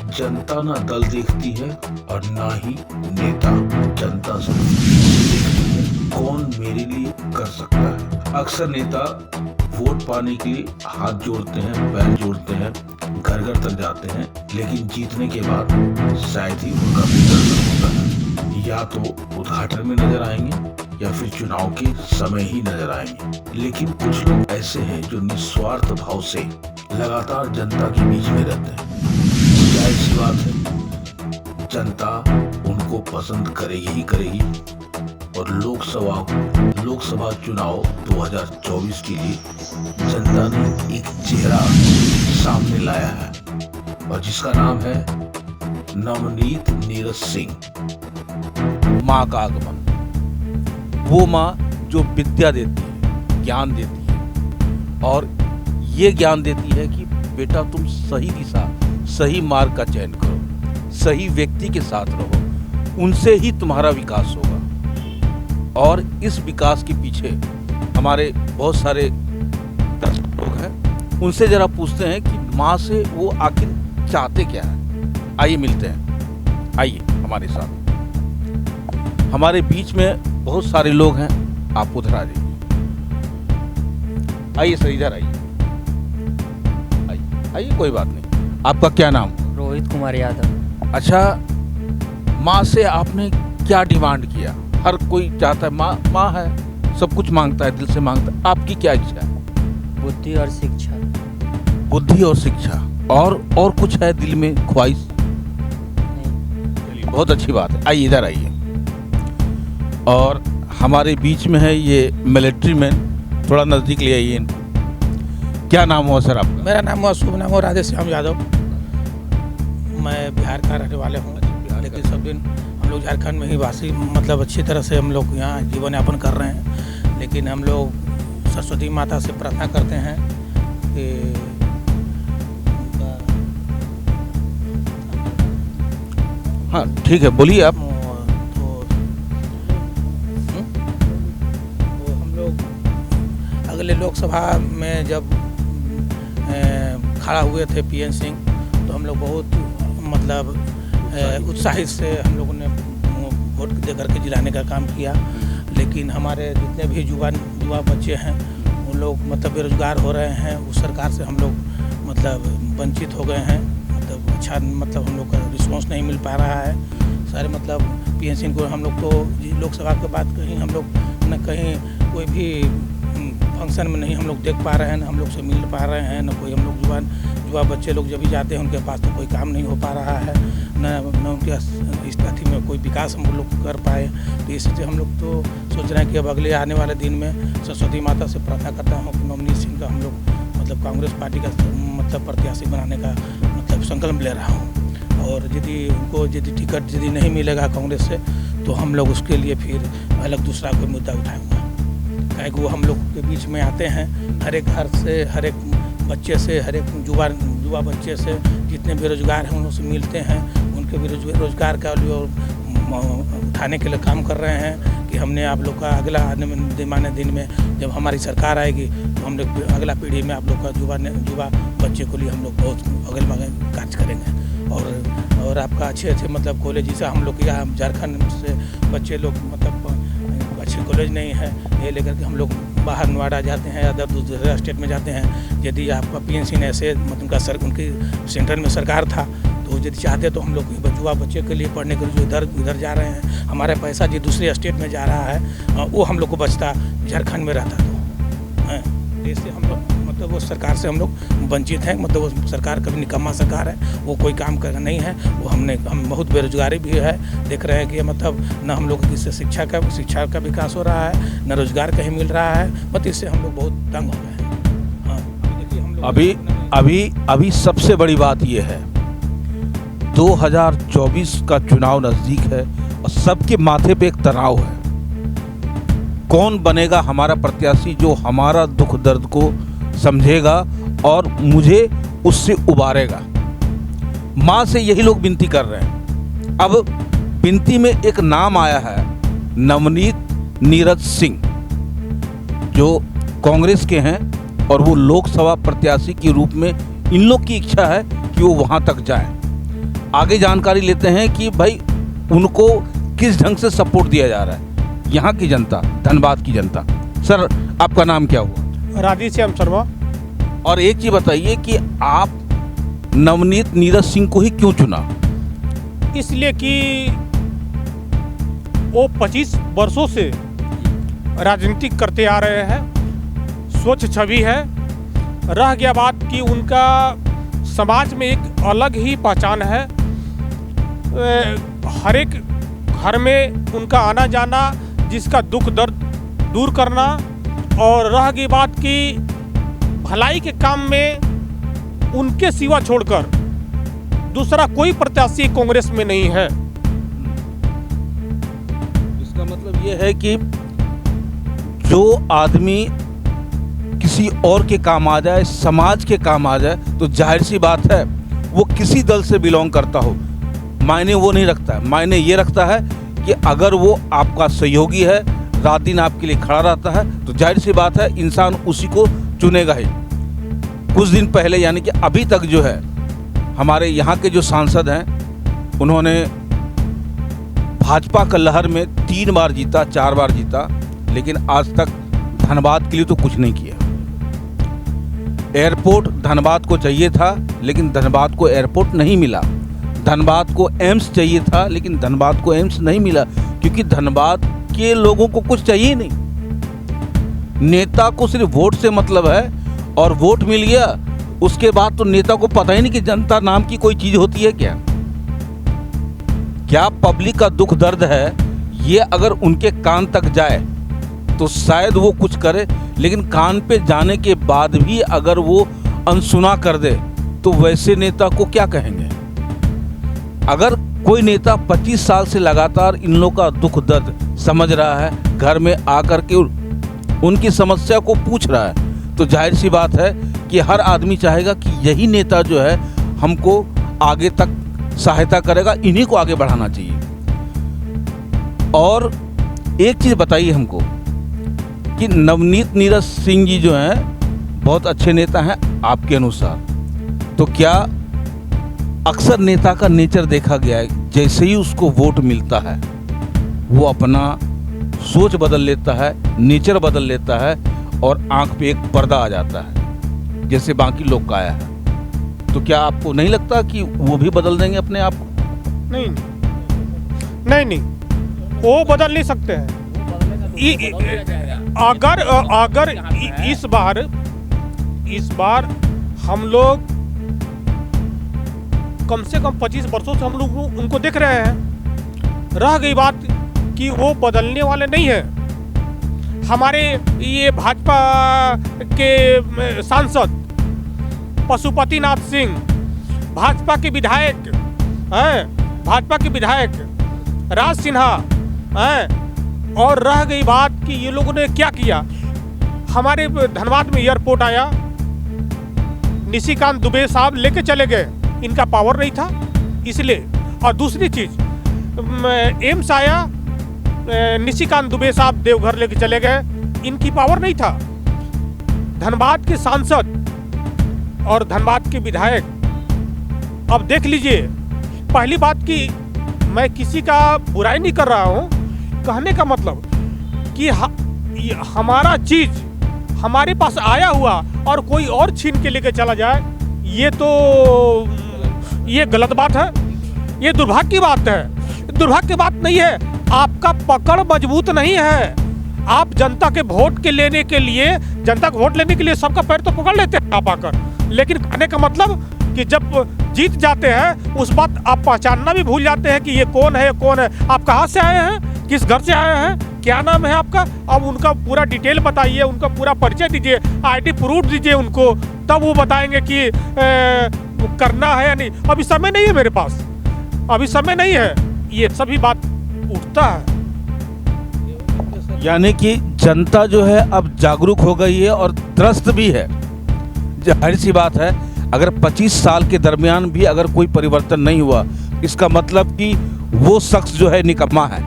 जनता ना दल देखती है और ना ही नेता जनता से देखती है कौन मेरे लिए कर सकता है। अक्सर नेता वोट पाने के लिए हाथ जोड़ते हैं, पैर जोड़ते हैं, घर घर तक जाते हैं, लेकिन जीतने के बाद शायद ही उनका कोई दर्शन होता है। या तो उद्घाटन में नजर आएंगे या फिर चुनाव के समय ही नजर आएंगे। लेकिन कुछ लोग ऐसे हैं जो निस्वार्थ भाव से लगातार जनता के बीच में रहते हैं। जाहिर सी बात है, जनता उनको पसंद करेगी ही करेगी। और लोकसभा चुनाव 2024 के लिए जनता ने एक चेहरा सामने लाया है और जिसका नाम है नवनीत नीरज सिंह। माँ का आगमन, वो माँ जो विद्या देती है, ज्ञान देती है और ये ज्ञान देती है कि बेटा तुम सही दिशा, सही मार्ग का चयन करो, सही व्यक्ति के साथ रहो, उनसे ही तुम्हारा विकास होगा। और इस विकास के पीछे हमारे बहुत सारे लोग हैं, उनसे जरा पूछते हैं कि माँ से वो आखिर चाहते क्या है। आइए मिलते हैं, आइए हमारे साथ। हमारे बीच में बहुत सारे लोग हैं, आप उधर आ जाइए। आइए सर, इधर आइए, आइए, कोई बात नहीं। आपका क्या नाम? रोहित कुमार यादव। अच्छा, माँ से आपने क्या डिमांड किया? हर कोई चाहता है, माँ है, सब कुछ मांगता है, दिल से मांगता है। आपकी क्या इच्छा है? बुद्धि और शिक्षा। बुद्धि और शिक्षा, और कुछ है दिल में ख्वाहिश? नहीं। चलिए, बहुत अच्छी बात है। आइए इधर आइए। और हमारे बीच में है ये मिलिट्री मैन, थोड़ा नज़दीक ले आइए इनको। क्या नाम हुआ सर आपका? मेरा नाम हुआ, शुभ नाम हुआ राधेश्याम यादव। मैं बिहार का रहने वाले हूँ, लेकिन सब दिन हम लोग झारखंड में ही वासी, मतलब अच्छी तरह से हम लोग यहाँ जीवन यापन कर रहे हैं। लेकिन हम लोग सरस्वती माता से प्रार्थना करते हैं कि हाँ ठीक है, बोलिए आप। तो हम लोग अगले लोकसभा में जब खड़ा हुए थे पीएन सिंह, तो हम लोग बहुत मतलब उत्साहित से हम लोगों ने वोट दे करके जिलाने का काम किया। लेकिन हमारे जितने भी युवा बच्चे हैं वो लोग मतलब बेरोजगार हो रहे हैं। उस सरकार से हम लोग मतलब वंचित हो गए हैं। मतलब अच्छा मतलब हम लोग का रिस्पॉन्स नहीं मिल पा रहा है। सारे मतलब पीएन सिंह को हम लोग तो लोकसभा के बाद कहीं हम लोग न कहीं कोई भी फंक्शन में नहीं हम लोग देख पा रहे हैं, न हम लोग से मिल पा रहे हैं, न कोई हम लोग युवा बच्चे लोग जब भी जाते हैं उनके पास तो कोई काम नहीं हो पा रहा है, न उनके इस अथी में कोई विकास हम लोग कर पाए। तो इससे हम लोग तो सोच रहे हैं कि अब अगले आने वाले दिन में सरस्वती माता से प्रार्थना करता हूँ कि नवनीत सिंह का हम लोग मतलब कांग्रेस पार्टी का मतलब प्रत्याशी बनाने का मतलब संकल्प ले रहा हूँ। और यदि टिकट यदि नहीं मिलेगा कांग्रेस से तो हम लोग उसके लिए फिर अलग दूसरा कोई मुद्दा उठाएंगे। काहे कि वो हम लोग के बीच में आते हैं, हर एक घर से, हर एक बच्चे से, हर एक युवा बच्चे से, जितने बेरोजगार हैं उनसे मिलते हैं, उनके रोजगार का उठाने के लिए काम कर रहे हैं कि हमने आप लोग का अगला आने दिन में जब हमारी सरकार आएगी तो हम लोग अगला पीढ़ी में आप लोग का युवा बच्चे को लिए हम लोग बहुत अगल बगल कार्य करेंगे। और आपका अच्छे मतलब कॉलेज, जैसे हम लोग यहाँ झारखंड से बच्चे लोग मतलब अच्छे कॉलेज नहीं है, ये लेकर के हम लोग बाहर नोएडा जाते हैं, अदर दूसरे स्टेट में जाते हैं। यदि आपका पीएन सिंह ऐसे मतलब उनकी सेंट्रल में सरकार था तो यदि चाहते तो हम लोग युवा बच्चे के लिए पढ़ने के लिए जो इधर जा रहे हैं, हमारा पैसा जो दूसरे स्टेट में जा रहा है वो हम लोग को बचता, झारखंड में रहता। तो इससे हम लोग मतलब वो सरकार से हम लोग वंचित हैं। मतलब वो सरकार कभी निकम्मा सरकार है, वो कोई काम कर नहीं है। वो हम बहुत बेरोजगारी भी है, देख रहे हैं कि मतलब न हम लोग इससे शिक्षा का विकास हो रहा है, न रोजगार कहीं मिल रहा है। मतलब इससे हम लोग बहुत तंग हो गए हैं। हाँ, देखिए हम लोग अभी सबसे बड़ी बात ये है, 2024 का चुनाव नजदीक है और सबके माथे पे एक तनाव है। कौन बनेगा हमारा प्रत्याशी जो हमारा दुख दर्द को समझेगा और मुझे उससे उबारेगा? माँ से यही लोग विनती कर रहे हैं। अब विनती में एक नाम आया है, नवनीत नीरज सिंह, जो कांग्रेस के हैं और वो लोकसभा प्रत्याशी के रूप में इन लोग की इच्छा है कि वो वहाँ तक जाएं। आगे जानकारी लेते हैं कि भाई उनको किस ढंग से सपोर्ट दिया जा रहा है यहाँ की जनता, धनबाद की जनता। सर, आपका नाम क्या हुआ? राधेश्याम शर्मा। और एक चीज बताइए कि आप नवनीत नीरज सिंह को ही क्यों चुना? इसलिए कि वो 25 वर्षों से राजनीति करते आ रहे हैं, स्वच्छ छवि है। रह गया बात कि उनका समाज में एक अलग ही पहचान है। हर एक घर में उनका आना जाना, जिसका दुख दर्द दूर करना। और रह गई बात कि भलाई के काम में उनके सिवा छोड़कर दूसरा कोई प्रत्याशी कांग्रेस में नहीं है। इसका मतलब ये है कि जो आदमी किसी और के काम आ जाए, समाज के काम आ जाए, तो जाहिर सी बात है वो किसी दल से बिलोंग करता हो, मायने वो नहीं रखता है। मायने ये रखता है कि अगर वो आपका सहयोगी है, रात दिन आपके लिए खड़ा रहता है, तो जाहिर सी बात है इंसान उसी को चुनेगा ही। कुछ दिन पहले यानी कि अभी तक जो है हमारे यहाँ के जो सांसद हैं, उन्होंने भाजपा का लहर में 3 बार जीता, 4 बार जीता, लेकिन आज तक धनबाद के लिए तो कुछ नहीं किया। एयरपोर्ट धनबाद को चाहिए था, लेकिन धनबाद को एयरपोर्ट नहीं मिला। धनबाद को एम्स चाहिए था, लेकिन धनबाद को एम्स नहीं मिला, क्योंकि धनबाद के लोगों को कुछ चाहिए नहीं। नेता को सिर्फ वोट से मतलब है, और वोट मिल गया उसके बाद तो नेता को पता ही नहीं कि जनता नाम की कोई चीज होती है क्या पब्लिक का दुख दर्द है, ये अगर उनके कान तक जाए तो शायद वो कुछ करे, लेकिन कान पे जाने के बाद भी अगर वो अनसुना कर दे तो वैसे नेता को क्या कहेंगे। अगर कोई नेता 25 साल से लगातार इन लोगों का दुख दर्द समझ रहा है, घर में आकर के उनकी समस्या को पूछ रहा है, तो जाहिर सी बात है कि हर आदमी चाहेगा कि यही नेता जो है हमको आगे तक सहायता करेगा, इन्हीं को आगे बढ़ाना चाहिए। और एक चीज़ बताइए हमको कि नवनीत नीरज सिंह जी जो हैं बहुत अच्छे नेता हैं आपके अनुसार, तो क्या अक्सर नेता का नेचर देखा गया है, जैसे ही उसको वोट मिलता है वो अपना सोच बदल लेता है, नेचर बदल लेता है, और आंख पे एक पर्दा आ जाता है जैसे बाकी लोग का आया है। तो क्या आपको नहीं लगता कि वो भी बदल देंगे अपने आप को? नहीं, वो बदल नहीं सकते हैं। अगर इस बार हम लोग कम से कम 25 वर्षों से हम लोग उनको देख रहे हैं। रह गई बात कि वो बदलने वाले नहीं है। हमारे ये भाजपा के सांसद पशुपतिनाथ सिंह, भाजपा के विधायक हैं, भाजपा के विधायक राज सिन्हा हैं। और रह गई बात कि ये लोगों ने क्या किया। हमारे धनबाद में एयरपोर्ट आया, निशिकांत दुबे साहब लेके चले गए, इनका पावर नहीं था इसलिए। और दूसरी चीज, एम्स आया, निशिकांत दुबे साहब देवघर लेके चले गए, इनकी पावर नहीं था। धनबाद के सांसद और धनबाद के विधायक, अब देख लीजिए। पहली बात कि मैं किसी का बुराई नहीं कर रहा हूं, कहने का मतलब कि हमारा चीज हमारे पास आया हुआ और कोई और छीन के लेके चला जाए, ये गलत बात है, ये दुर्भाग्य की बात है। दुर्भाग्य की बात नहीं है, आपका पकड़ मजबूत नहीं है। आप जनता के वोट के लेने के लिए, जनता को वोट लेने के लिए सबका पैर तो पकड़ लेते हैं आप आकर, लेकिन कहने का मतलब कि जब जीत जाते हैं उस बात आप पहचानना भी भूल जाते हैं कि ये कौन है, आप कहाँ से आए हैं, किस घर से आए हैं, क्या नाम है आपका। अब उनका पूरा डिटेल बताइए, उनका पूरा परिचय दीजिए, आईडी प्रूफ दीजिए उनको, तब वो बताएंगे कि करना है या नहीं। अभी समय नहीं है मेरे पास, अभी समय नहीं है, ये सभी बात उठता है। यानी कि जनता जो है अब जागरूक हो गई है और त्रस्त भी है। जाहिर सी बात है, अगर 25 साल के दरमियान भी अगर कोई परिवर्तन नहीं हुआ, इसका मतलब कि वो शख्स जो है निकम्मा है,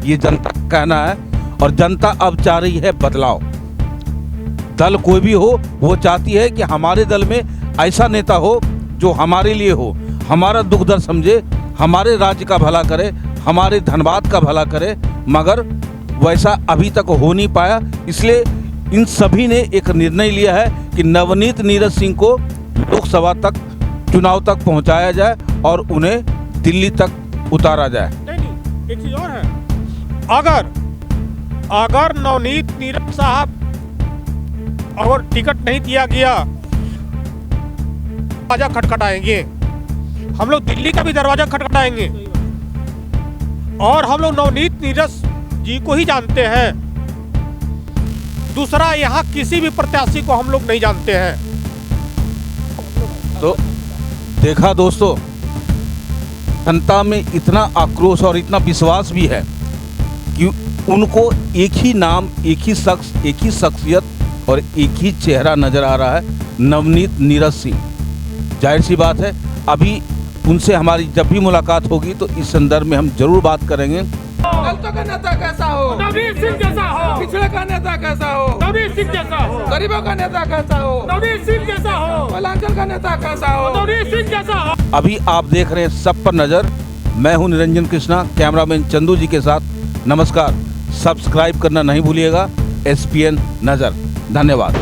ये जनता का कहना है। और जनता अब चाह रही है बदलाव। दल कोई भी हो, वो चाहती है कि हमारे दल में ऐसा नेता हो जो हमारे लिए हो, हमारा दुख दर्द समझे, हमारे राज्य का भला करे, हमारे धनबाद का भला करे, मगर वैसा अभी तक हो नहीं पाया। इसलिए इन सभी ने एक निर्णय लिया है कि नवनीत नीरज सिंह को लोकसभा तक, चुनाव तक पहुंचाया जाए और उन्हें दिल्ली तक उतारा जाए। नहीं, एक चीज और है, अगर नवनीत नीरज साहब और टिकट नहीं दिया गया, दरवाजा खटखटाएंगे हम लोग, दिल्ली का भी दरवाजा खटखटाएंगे। और हम लोग नवनीत नीरज जी को ही जानते हैं, दूसरा यहाँ किसी भी प्रत्याशी को हम लोग नहीं जानते हैं। तो देखा दोस्तों, जनता में इतना आक्रोश और इतना विश्वास भी है कि उनको एक ही नाम, एक ही शख्स, एक ही शख्सियत और एक ही चेहरा नजर आ रहा है, नवनीत नीरज सिंह। जाहिर सी बात है, अभी उनसे हमारी जब भी मुलाकात होगी तो इस संदर्भ में हम जरूर बात करेंगे। दलितों का नेता कैसा हो, नवनीत सिंह जैसा हो, पिछड़े का नेता कैसा हो, नवनीत सिंह जैसा हो, गरीबों का नेता कैसा हो, नवनीत सिंह जैसा हो, पलांचल का नेता कैसा हो। नवनीत सिंह जैसा हो। अभी आप देख रहे हैं सब पर नजर। मैं हूं निरंजन कृष्णा, कैमरामैन चंदू जी के साथ। नमस्कार, सब्सक्राइब करना नहीं भूलिएगा। SPN नजर। धन्यवाद।